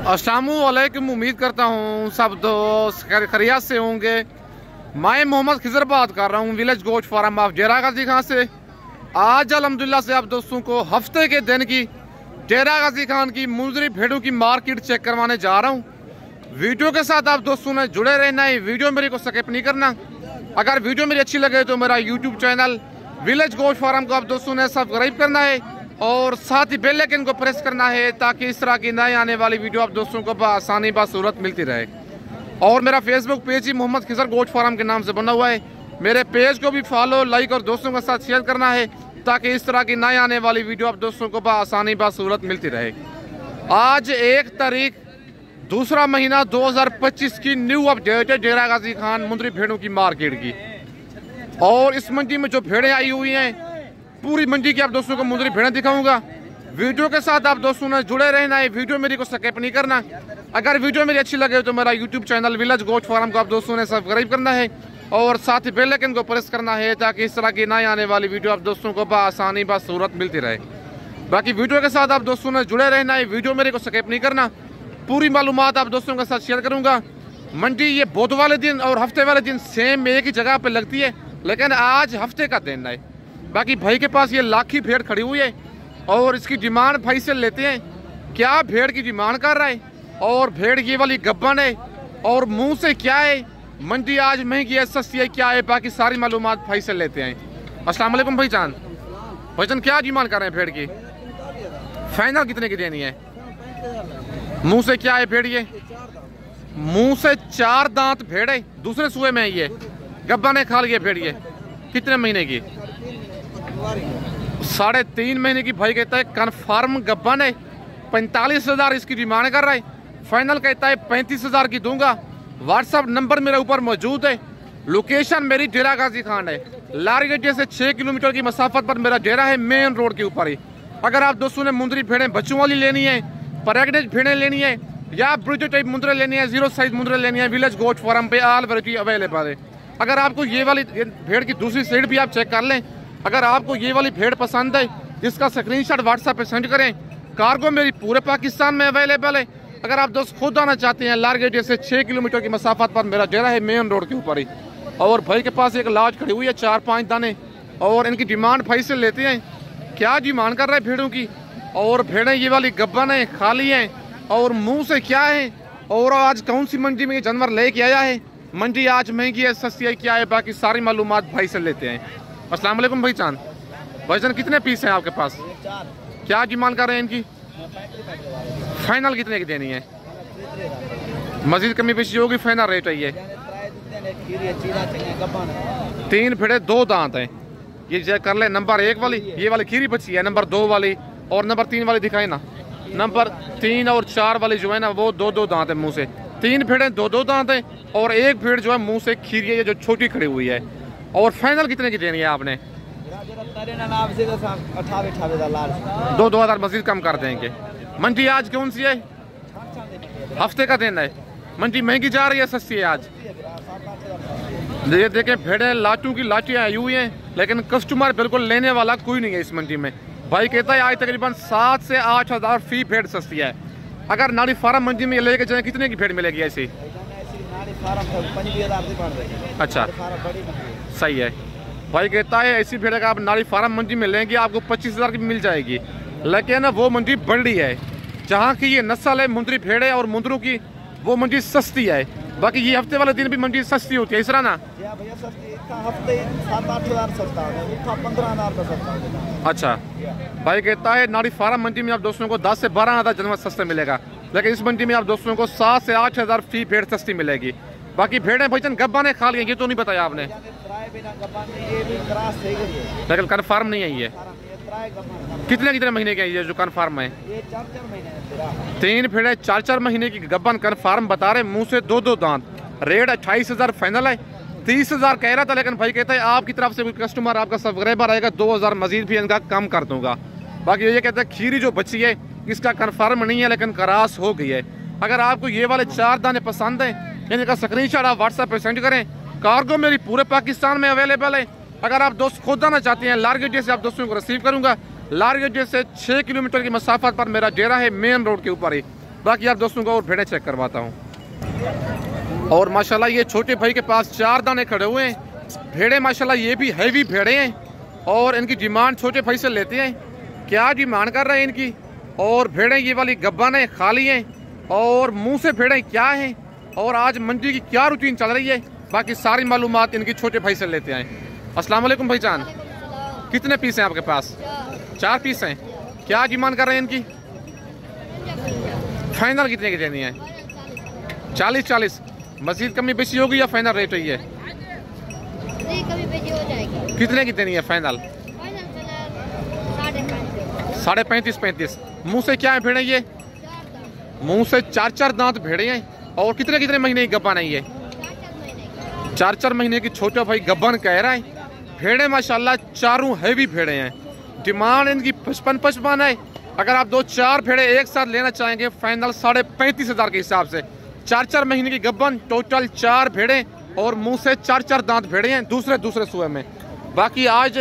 अस्सलामुअलैकुम। उम्मीद करता हूँ सब दोस्त खैरियत से होंगे। मैं मोहम्मद खिजर बात कर रहा हूँ विलेज गोश्त फार्म ऑफ डेरा गाजी खान से। आज अल्हम्दुलिल्लाह से आप दोस्तों को हफ्ते के दिन की डेरा गाजी खान की मुंजरी भेड़ों की मार्केट चेक करवाने जा रहा हूँ। वीडियो के साथ आप दोस्तों ने जुड़े रहना है, वीडियो मेरी को स्किप नहीं करना। अगर वीडियो मेरी अच्छी लगे तो मेरा यूट्यूब चैनल विलेज गोश्त फार्म को आप दोस्तों ने सब्सक्राइब करना है और साथ ही बेल आइकन को प्रेस करना है ताकि इस तरह की नए आने वाली वीडियो आप दोस्तों को आसानी बासूरत मिलती रहे। और मेरा फेसबुक पेज ही मोहम्मद खिजर गोश्त फार्म के नाम से बना हुआ है। मेरे पेज को भी फॉलो, लाइक और दोस्तों के साथ शेयर करना है ताकि इस तरह की नए आने वाली वीडियो आप दोस्तों को आसानी बासूरत मिलती रहे। आज 1 तारीख 2 महीना 2025 की न्यू अपडेट है डेरा गाजी खान मुंदरी भेड़ों की मार्केट की। और इस मंडी में जो भेड़ें आई हुई हैं, पूरी मंडी की आप दोस्तों को मुंदरी भेड़ें दिखाऊंगा। वीडियो के साथ आप दोस्तों ने जुड़े रहना है, वीडियो मेरी को स्किप नहीं करना। अगर वीडियो मेरी अच्छी लगे तो मेरा यूट्यूब चैनल विलेज गोश्त फार्म को आप दोस्तों ने सब्सक्राइब करना है और साथ ही बेल आइकन को प्रेस करना है ताकि इस तरह की नई आने वाली वीडियो आप दोस्तों को आसानी बासूरत मिलती रहे। बाकी वीडियो के साथ आप दोस्तों ने जुड़े रहना है, वीडियो मेरे को स्किप नहीं करना। पूरी मालूमात आप दोस्तों के साथ शेयर करूंगा। मंडी ये बुध वाले दिन और हफ्ते वाले दिन सेम एक ही जगह पे लगती है, लेकिन आज हफ्ते का दिन है। बाकी भाई के पास ये लाखी भेड़ खड़ी हुई है और इसकी डिमांड भाई से लेते हैं क्या भेड़ की डिमांड कर रहा है और भेड़ ये वाली गब्बन है और मुंह से क्या है, मंडी आज महंगी है सस्ती है क्या है, बाकी सारी मालूमात भाई से लेते हैं। अस्सलाम वालेकुम भाईजान। भाईजान क्या डिमांड कर रहे हैं भेड़ की? फाइनल कितने की देनी है? मुंह से क्या है भेड़? ये मुंह से 4 दांत भेड़ है, दूसरे सूए में है ये गब्बा ने खा लिया भेड़। ये कितने महीने की? 3.5 महीने की। भाई कहता है कन्फर्म गब्बा ने 45,000 इसकी डिमांड कर रहा है। फाइनल कहता है 35,000 की दूंगा। व्हाट्सअप नंबर मेरे ऊपर मौजूद है। लोकेशन मेरी डेरा गाजी खान है। लारगड्डे से 6 किलोमीटर की मसाफत पर मेरा डेरा है, मेन रोड के ऊपर ही। अगर आप दोस्तों ने मुंदरी भेड़ें बच्चों वाली लेनी है, प्रेग्नेंट भेड़ें लेनी है या ब्रिज टाइप मुंदरे लेनी है, 0 साइज मुंदरे लेनी है, विलेज गोश्त फार्म पे ऑल वैरायटी अवेलेबल है। अगर आपको ये वाली भेड़ की दूसरी साइड भी आप चेक कर लें। अगर आपको ये वाली भेड़ पसंद है जिसका स्क्रीनशॉट व्हाट्सएप पे सेंड करें। कार्गो मेरी पूरे पाकिस्तान में अवेलेबल है। अगर आप दोस्त खुद आना चाहते हैं, लारगेट से 6 किलोमीटर की मसाफत पर मेरा डेरा है, मेन रोड के ऊपर ही। और भाई के पास एक लाज खड़ी हुई है 4-5 दाने और इनकी डिमांड भाई से लेते हैं क्या डिमांड कर रहे हैं भेड़ों की। और भेड़ें ये वाली गब्बन है, खाली हैं और मुँह से क्या है और आज कौन सी मंडी में ये जानवर लेके आया है, मंडी आज महंगी है सस्ती है क्या है, बाकी सारी मालूमात भाई से लेते हैं। अस्सलाम वालेकुम भाईजान। भाईजान कितने पीस हैं आपके पास? क्या डिमांड कर रहे हैं इनकी? फाइनल कितने की देनी है? मजीद कमी पेशी होगी? फाइनल रेट है ये? 3 भेड़े 2 दांत हैं। ये चेक कर ले। नंबर 1 वाली ये वाली खीरी बच्ची है, नंबर 2 वाली और नंबर 3 वाली दिखाए ना। नंबर 3 और 4 वाली जो है ना वो 2-2 दांत है मुँह से। 3 भेड़े 2-2 दांत है और 1 भेड़ जो है मुँह से खीरी है जो छोटी खड़ी हुई है। और फाइनल कितने की देनी है आपने? 2,000 मजीद कम कर देंगे। मंडी आज कौन सी है? हफ्ते का दिन है। मंडी महंगी जा रही है सस्ती है आज? ये देखें भेड़ें लाटू की लाटियाँ आई हुई हैं, लेकिन कस्टमर बिल्कुल लेने वाला कोई नहीं है इस मंडी में। भाई कहता है आज तकरीबन 7 से 8,000 फी भेड़ सस्ती है। अगर नाड़ी फार्म मंडी में लेके जाए कितने की भेड़ मिलेगी ऐसी? अच्छा सही है। भाई कहता है ऐसी भेड़ का आप नाड़ी फार्म मंडी में लेंगे आपको 25,000 की मिल जाएगी, लेकिन वो मंडी बड़ी है जहाँ की ये नस्ल है मुंदरी भेड़ है और मुंदरों की, वो मंडी सस्ती है। बाकी ये हफ्ते वाले दिन भी मंडी सस्ती होती है इस तरह ना? अच्छा। भाई कहता है नाड़ी फार्म मंडी में आप दोस्तों को 10 से 12,000 जानवर सस्ते मिलेगा, लेकिन इस मंडी में आप दोस्तों को 7 से 8,000 फी भेड़ सस्ती मिलेगी। बाकी भेड़ें भाईजान गब्बा ने खा लिया, ये तो नहीं बताया आपने, लेकिन कन्फर्म नहीं है। ये कितने महीने के ये जो कन्फर्म है? 3 भेड़े 4-4 महीने की गब्बन कन्फर्म बता रहे, मुंह से 2-2 दांत। रेट 28,000 फाइनल है। 30,000 कह रहा था, लेकिन भाई कहता है आपकी तरफ से कोई कस्टमर आपका सब्सक्राइबर आएगा 2,000 मजीद भी इनका कम कर दूंगा। बाकी ये कहता है खीरी जो बची है इसका कन्फर्म नहीं है लेकिन क्रॉस हो गई है। अगर आपको ये वाले 4 दाने पसंद है इनका स्क्रीनशॉट आप व्हाट्सएप पे सेंड करें। कार्गो मेरी पूरे पाकिस्तान में अवेलेबल है। अगर आप दोस्त खुद आना चाहते हैं, लारगेट से आप दोस्तों को रिसीव करूंगा। लारगेट से 6 किलोमीटर की मसाफत पर मेरा डेरा है, मेन रोड के ऊपर ही। बाकी आप दोस्तों को और भेड़े चेक करवाता हूँ। और माशाल्लाह ये छोटे भाई के पास 4 दाने खड़े हुए हैं। भेड़े माशाल्लाह ये भी हैवी भेड़े हैं और इनकी डिमांड छोटे भाई से लेते हैं। क्या डिमांड कर रहे हैं इनकी? और भेड़े ये वाली गब्बन है, खाली हैं और मुंह से भेड़े क्या हैं और आज मंडी की क्या रूटीन चल रही है, बाकी सारी मालूमात इनकी छोटे भाई से लेते हैं। अस्सलाम वालेकुम भाईजान, कितने पीस हैं आपके पास? 4 पीस हैं। क्या डिमांड कर रहे हैं इनकी? फाइनल कितने की देनी है? 40-40। मजीद कमी बेची होगी या फाइनल रेट है ये? कितने की देनी है फाइनल? 35.5-35। मुंह से क्या है भेड़े ये? मुंह से 4-4 दांत भेड़े हैं। और कितने कितने महीने की गब्बन है ये? 4-4 महीने की छोटे भाई गब्बन कह रहा है। भेड़े माशाल्लाह चारों हैवी भेड़े हैं। डिमांड इनकी 55 है। अगर आप 2-4 भेड़े एक साथ लेना चाहेंगे फाइनल 35,500 के हिसाब से। 4-4 महीने की गब्बन, टोटल 4 भेड़े और मुंह से 4-4 दांत भेड़े हैं दूसरे सुए में। बाकी आज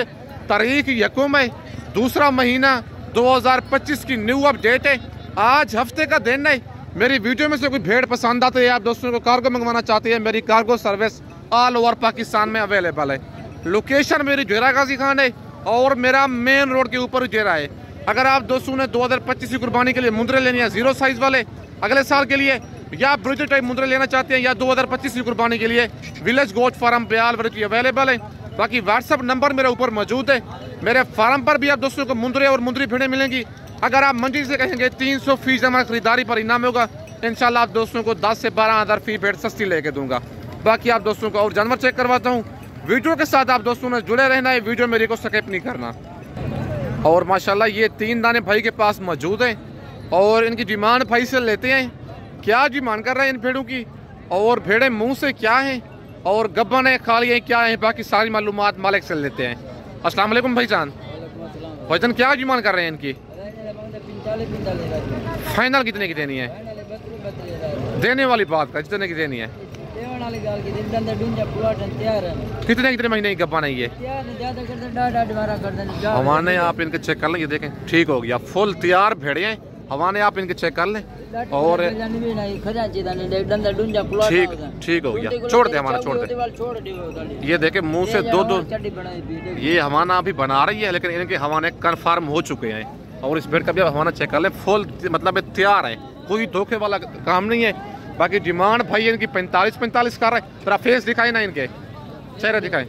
तारीख यकम है, दूसरा महीना 2025 की न्यू अपडेट है। आज हफ्ते का दिन है। मेरी वीडियो में से कोई भेड़ पसंद आती है, आप दोस्तों को कार्गो मंगवाना चाहते हैं, मेरी cargo service all over Pakistan में अवेलेबल है। लोकेशन मेरी जेरा गाजी खान है और मेरा मेन रोड के ऊपर जेरा है। अगर आप दोस्तों ने 2025 की कुर्बानी के लिए मुंदरे लेनी है 0 साइज वाले अगले साल के लिए, या ब्रिज टाइप मुंदरे लेना चाहते हैं, या 2025 की कुर्बानी के लिए विलेज गोट फार्म ब्याल वृत्ति अवेलेबल है। बाकी व्हाट्सअप नंबर मेरे ऊपर मौजूद है। मेरे फार्म पर भी आप दोस्तों को मुंदरे और मुंदरी भेड़ें मिलेंगी। अगर आप मंडी से कहेंगे 300% हमारी खरीदारी पर इनाम होगा। इंशाल्लाह आप दोस्तों को 10 से 12 हज़ार फी भेड़ सस्ती लेके दूंगा। बाकी आप दोस्तों को और जानवर चेक करवाता हूँ। वीडियो के साथ आप दोस्तों ने जुड़े रहना है, वीडियो मेरे को स्किप नहीं करना। और माशाल्लाह ये 3 दाने भाई के पास मौजूद हैं और इनकी डिमांड भाई से लेते हैं। क्या डिमांड कर रहे हैं इन भेड़ों की और भेड़े मुंह से क्या हैं और गब्बन है, खाली है, क्या है, बाकी सारी मालूमात मालिक से लेते हैं। अस्सलाम वालेकुम भाईजान। भाईजान क्या डिमांड कर रहे हैं इनकी? फाइनल कितने की देनी है? देने वाली बात का जितने की देनी है। कितने कितने महीने की गब्बन है ये? हवाने आप इनके चेक कर लें, ये देखें ठीक हो गया, फुल तैयार भेड़े हैं। हवाने आप इनके चेक कर लें और ठीक हो गया। छोड़ दे हमारा, छोड़ दे। ये देखे मुंह से 2-2 ये हवाना अभी बना रही है, लेकिन इनके हवाने कंफर्म हो चुके हैं। और इस भेड़ का भी हवाना चेक कर ले, फुल मतलब तैयार है, कोई धोखे वाला काम नहीं है। बाकी डिमांड भाई इनकी 45 कर रहा है। तेरा फेस दिखाए ना, इनके चेहरे दिखाए।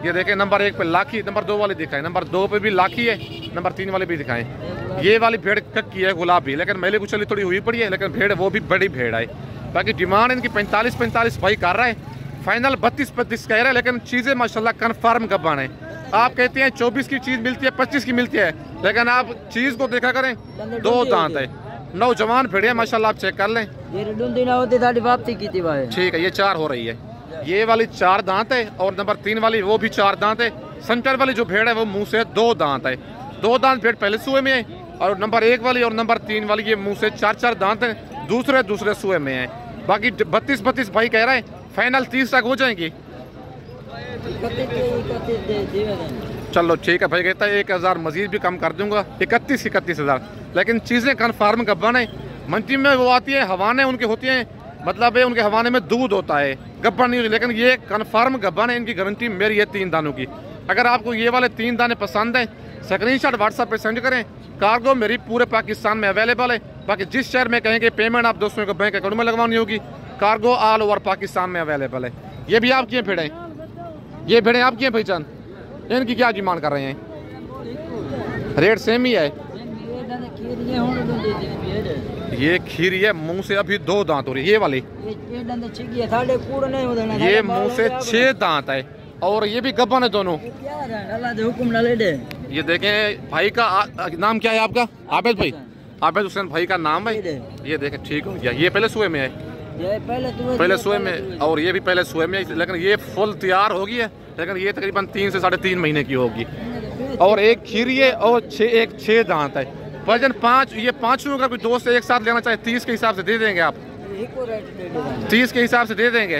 ये देखे नंबर 1 पे लाखी, नंबर 2 वाली दिखाए, नंबर 2 पे भी लाखी है, नंबर 3 वाली भी दिखाए। ये वाली भेड़ कक्की है, गुलाबी, लेकिन मैले कुछ थोड़ी हुई पड़ी है, लेकिन भेड़ वो भी बड़ी भेड़ है। बाकी डिमांड इनकी 45 भाई कर रहा है। फाइनल 32-35 कह रहा है, लेकिन चीजें माशाल्लाह कन्फर्म गब्बन है। आप कहते हैं 24 की चीज मिलती है, 25 की मिलती है, लेकिन आप चीज को देखा करें, 2 दांत है, नौजवान भेड़िया माशाल्लाह, आप चेक कर लें। ठीक है, ये 4 हो रही है। ये वाली 4 दांत है और नंबर 3 वाली वो भी 4 दांत है। सेंटर वाली जो भेड़ है वो मुंह से 2 दांत है। 2 दांत भेड़ पहले सुए में है और नंबर 1 वाली और नंबर 3 वाली ये मुंह से 4-4 दांत है, दूसरे सुए में है। बाकी 32 भाई कह रहे हैं, फाइनल 30 तक हो जाएंगी। चलो ठीक है भाई, कहता है 1000 मजीद भी कम कर दूंगा, 31,000। लेकिन चीजें कन्फर्म गब्बन है। मंडी में वो आती है हवाने उनके होती हैं, मतलब है उनके हवाने में दूध होता है, गब्बन नहीं होती, लेकिन ये कन्फर्म गब्बन है। इनकी गारंटी मेरी है 3 दानों की। अगर आपको ये वाले 3 दाने पसंद हैं, स्क्रीनशॉट व्हाट्सएप पे सेंड करें। कार्गो मेरी पूरे पाकिस्तान में अवेलेबल है। बाकी जिस शहर में कहेंगे पेमेंट आप दोस्तों को बैंक अकाउंट में लगवानी होगी, कार्गो ऑल ओवर पाकिस्तान में अवेलेबल है। ये भी आपकी भेड़े, ये भेड़े आपकी हैं पहचान। इनकी क्या डिमांड कर रहे हैं? रेट सेम ही है। ये खीरी है, मुंह से अभी 2 दांत हो रही है। ये वाली ये मुंह से 6 दांत है और ये भी गब्बन है दोनों। ये देखें भाई का नाम क्या है आपका? आबिद भाई, आबिद हुसैन भाई का नाम है। ये देखें ठीक हो गया। ये पहले सुए में है, पहले सुए में, और ये भी पहले सुए में, लेकिन ये फुल तैयार होगी है, लेकिन ये तकरीबन 3 से 3.5 महीने की होगी। और एक खीरी है और 6 दांत है। वजन 5, ये 5 का कोई दोस्त एक साथ लेना चाहे 30 के हिसाब से दे देंगे आप? 30 के हिसाब से दे देंगे।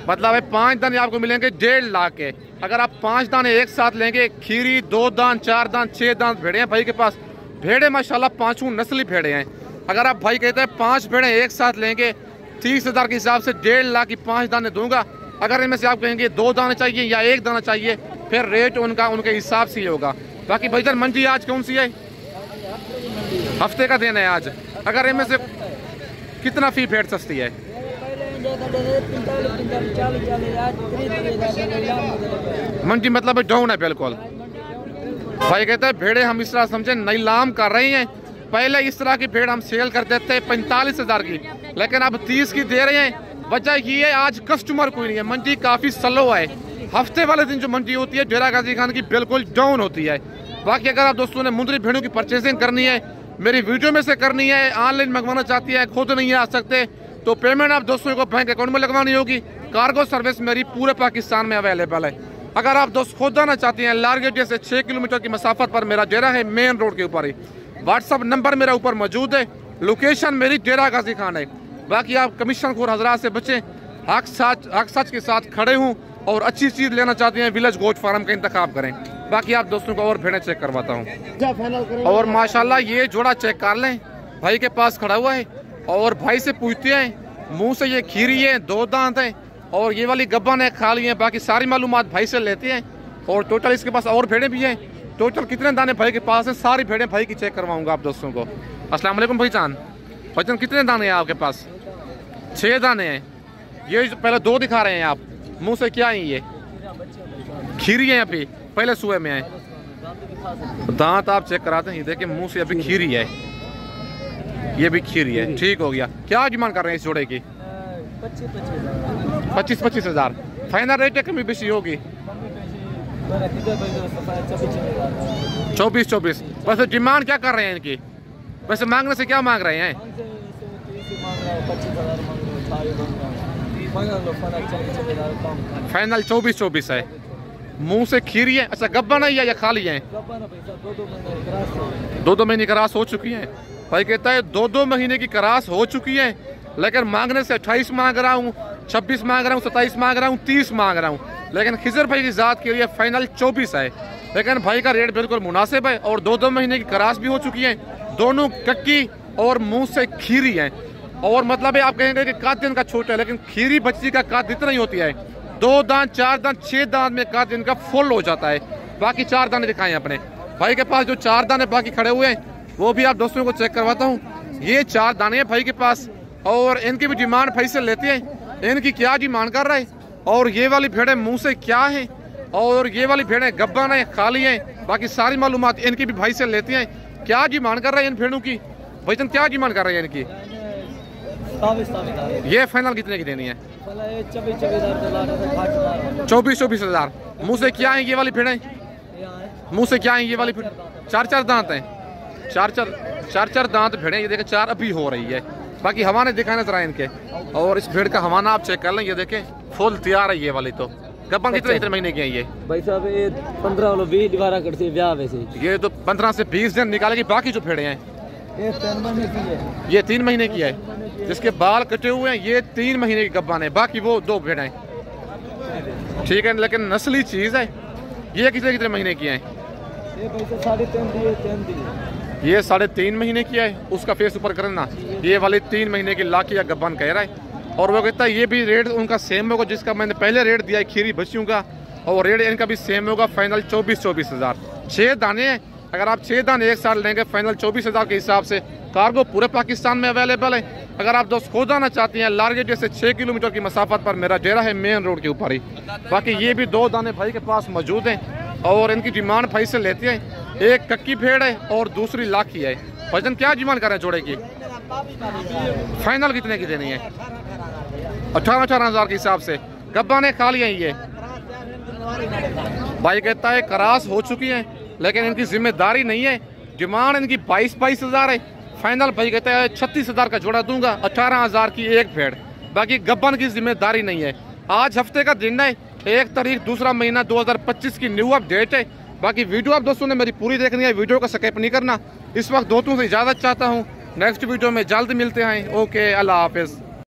मतलब है 5 दाने आपको मिलेंगे 1.5 लाख के। अगर आप 5 दाने एक साथ लेंगे, खीरी 2 दांत, 4 दांत, 6 दांत भेड़े हैं भाई के पास। भेड़े माशाल्लाह 5 नस्ली भेड़े हैं। अगर आप भाई कहते हैं 5 भेड़ें एक साथ लेंगे 30,000 के हिसाब से 1.5 लाख की 5 दाने दूंगा। अगर इनमें से आप कहेंगे 2 दाने चाहिए या 1 दाना चाहिए, फिर रेट उनके हिसाब से ही होगा। बाकी भाईजान मंडी आज कौन सी है? हफ्ते का दिन है आज। अगर इनमें से कितना फी भेड़ सस्ती है? मंडी मतलब डाउन है बिल्कुल। भाई कहते हैं भेड़े हम इस तरह समझे नीलाम कर रहे हैं। पहले इस तरह की भेड़ हम सेल करते थे 45,000 की, लेकिन अब 30 की दे रहे हैं। वजह ये है आज कस्टमर कोई नहीं है, मंडी काफी स्लो है। हफ्ते वाले दिन जो मंडी होती है डेरा गाजी खान की बिल्कुल डाउन होती है। बाकी अगर आप दोस्तों ने मुंदरी भेड़ों की परचेसिंग करनी है, मेरी वीडियो में से करनी है, ऑनलाइन मंगवाना चाहती है, खुद नहीं आ सकते, तो पेमेंट आप दोस्तों को बैंक अकाउंट में लगवानी होगी। कार्गो सर्विस मेरी पूरे पाकिस्तान में अवेलेबल है। अगर आप दोस्त खुद आना चाहते हैं, लारगेट से 6 किलोमीटर की मसाफत पर मेरा डेरा है, मेन रोड के ऊपर ही। व्हाट्सअप नंबर मेरा ऊपर मौजूद है, लोकेशन मेरी डेरा गाजी खान है। बाकी आप कमीशन खोर हजरात से बचें, हक सच के साथ खड़े हूँ और अच्छी चीज़ लेना चाहते हैं विलेज गोट फार्म का इंतखाब करें। बाकी आप दोस्तों को और भेड़ें चेक करवाता हूँ। और माशाल्लाह ये जोड़ा चेक कर लें, भाई के पास खड़ा हुआ है और भाई से पूछते हैं, मुंह से ये खीरी है, 2 दांत है और ये वाली गब्बन है, खाली है। बाकी सारी मालूमात भाई से लेते हैं और टोटल इसके पास और भेड़ें भी हैं। टोटल कितने दाने भाई के पास हैं, सारी भेड़ें भाई की चेक करवाऊंगा आप दोस्तों को। अस्सलाम वालेकुम भाईजान। भाईजान कितने दाने हैं आपके पास? 6 दाने हैं। ये पहले 2 दिखा रहे हैं आप, मुंह से क्या है? ये खीरी है, अभी पहले सुबह में है। दांत आप चेक कराते हैं, ये देखिए मुंह से अभी खीरी है, ये भी खीरी है। ठीक हो गया। क्या डिमांड कर रहे हैं इस जोड़े की? 25,000। फाइनल रेट है, कमी बेशी होगी? 24,000। वैसे डिमांड क्या कर रहे हैं इनकी? वैसे मांगने से क्या मांग रहे हैं? फाइनल 24,000 है। मुंह से खीरी है। अच्छा गब्बन है या खाली है? 2 महीने की क्रास हो चुकी है। भाई कहता है 2 महीने की क्रास हो चुकी है, लेकिन मांगने से 28 मांग रहा हूँ, 26 मांग रहा हूँ, 27 मांग रहा हूँ, 30 मांग रहा हूँ, लेकिन खिजर भाई की जात के लिए फाइनल 24 है। लेकिन भाई का रेट बिल्कुल मुनासिब है और 2 महीने की क्रास भी हो चुकी है। दोनों कक्की और मुंह से खीरी है। और मतलब है आप कहेंगे कि काद दिन का छोटा है, लेकिन खीरी बच्ची का काद इतना ही होती है। 2 दांत, 4 दांत, 6 दांत में काद दिन का फुल हो जाता है। बाकी 4 दाने दिखाएं अपने भाई के पास। जो 4 दाने बाकी खड़े हुए हैं वो भी आप दोस्तों को चेक करवाता हूँ। ये 4 दाने हैं भाई के पास और इनकी भी डिमांड भाई से लेते हैं। इनकी क्या डिमांड कर रहे हैं और ये वाली भेड़ें मुंह से क्या है और ये वाली भेड़ें गब्बन है, खाली हैं। बाकी सारी मालूमात इनकी भी भाई से लेते हैं। क्या डिमांड कर रहे हैं इन भेड़ों की? भाईजान क्या डिमांड कर रहे हैं इनकी? ये फाइनल कितने की देनी है? 24,000। मुंह से क्या है ये वाली भेड़ें? मुंह से क्या है ये वाली भेड़? 4 दांत हैं। 4 दांत भेड़ें। ये देखें 4 अभी हो रही है। बाकी हवाने दिखाने जरा इनके। और इस भेड़ का हवाना आप चेक कर लें, ये देखें फुल तैयार है ये वाली। तो गब्बन कितने महीने की है ये? भाई साहब ये 15-20 दिवारा करती है ब्याह वैसे। ये तो 15 से 20 दिन निकालेगी। बाकी जो भेड़े हैं ये 3 महीने की है। ये 3 महीने की है। जिसके बाल कटे हुए हैं ये 3 महीने की गब्बन है। बाकी वो 2 भेड़ें हैं। ठीक है, लेकिन नस्ली चीज है। ये कितने महीने की है? ये भाई 3.5 ये 3.5 महीने की है। उसका फेस ऊपर करना। ये वाली 3 महीने की लाख या गब्बन कह रहा है। और वो कहता है ये भी रेट उनका सेम होगा जिसका मैंने पहले रेट दिया है खीरी बच्चियों का, और रेट इनका भी सेम होगा। फाइनल 24,000। 6 दाने हैं। अगर आप 6 दाने एक साल लेंगे फाइनल 24,000 के हिसाब से। कार्गो पूरे पाकिस्तान में अवेलेबल है। अगर आप दोस्त खुद आना चाहते हैं, लारगेट से 6 किलोमीटर की मसाफत पर मेरा डेरा है, मेन रोड के ऊपर ही। बाकी ये भी 2 दाने भाई के पास मौजूद हैं और इनकी डिमांड भाई से लेते हैं। एक कक्की भेड़ है और दूसरी लाखी है। भाईजान क्या डिमांड कर रहे हैं जोड़े की? फाइनल कितने की देनी है? 18,000 के हिसाब से। गब्बाने खाली हैं ये। भाई कहता है क्रास हो चुकी है, लेकिन इनकी जिम्मेदारी नहीं है। डिमांड इनकी 22,000 है। फाइनल भाई कहता है 36,000 का जोड़ा दूंगा। 18,000 की एक भेड़। बाकी गब्बन की जिम्मेदारी नहीं है। आज हफ्ते का दिन है, 1 तारीख 2 महीना 2025 की न्यू अपडेट है। बाकी वीडियो आप दोस्तों ने मेरी पूरी देखनी है, वीडियो का स्किप नहीं करना। इस वक्त दोस्तों से इजाजत चाहता हूँ। नेक्स्ट वीडियो में जल्द मिलते हैं। ओके, अल्लाह हाफिज।